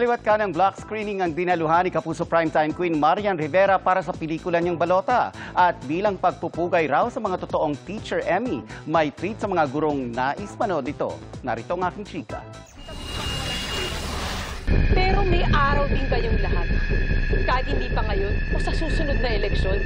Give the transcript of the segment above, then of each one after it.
Kaliwat ka ng block screening ang dinaluhan ni Kapuso Primetime Queen Marian Rivera para sa pelikula niyang Balota. At bilang pagpupugay raw sa mga totoong Teacher Emmy, may treat sa mga gurong nais manood ito. Narito ang aking chika. Pero may araw din kayong lahat. Kahit hindi pa ngayon o sa susunod na eleksyon.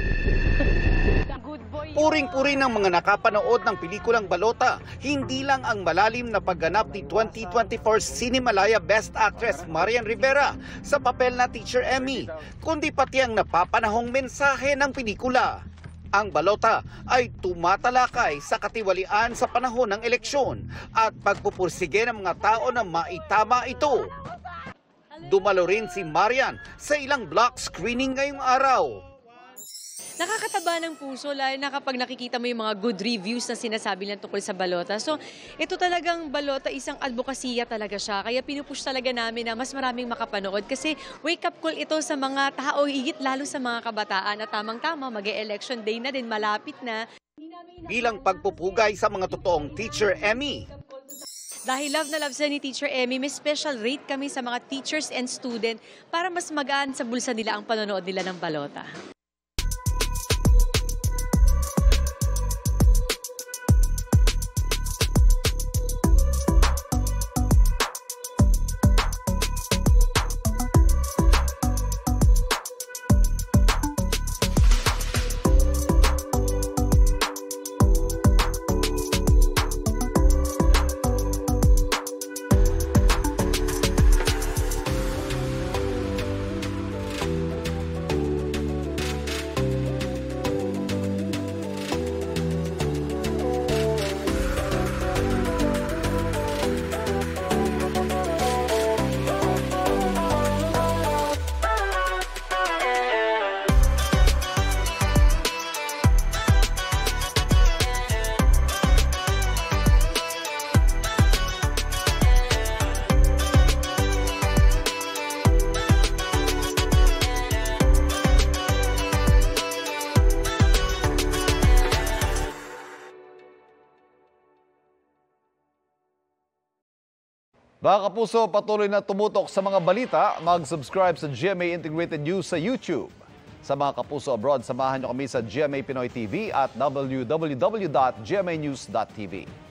Puring-puri ng mga nakapanood ng pelikulang Balota, hindi lang ang malalim na pagganap ni 2024 Cinemalaya Best Actress Marian Rivera sa papel na Teacher Emmy, kundi pati ang napapanahong mensahe ng pelikula. Ang Balota ay tumatalakay sa katiwalian sa panahon ng eleksyon at pagpupursige ng mga tao na maitama ito. Dumalo rin si Marian sa ilang block screening ngayong araw. Nakakataba ng puso, lalo na kapag nakikita mo yung mga good reviews na sinasabi lang tungkol sa Balota. So, ito talagang Balota, isang advokasya talaga siya. Kaya pinupush talaga namin na mas maraming makapanood. Kasi wake-up call ito sa mga tao, higit lalo sa mga kabataan. At tamang-tama, mag-e-election day na din, malapit na. Bilang pagpupugay sa mga totoong Teacher Emmy. Dahil love na love sa ni Teacher Emmy, may special rate kami sa mga teachers and student para mas magaan sa bulsa nila ang panonood nila ng Balota. Mga kapuso, patuloy na tumutok sa mga balita, mag-subscribe sa GMA Integrated News sa YouTube. Sa mga kapuso abroad, samahan niyo kami sa GMA Pinoy TV at www.gmanews.tv.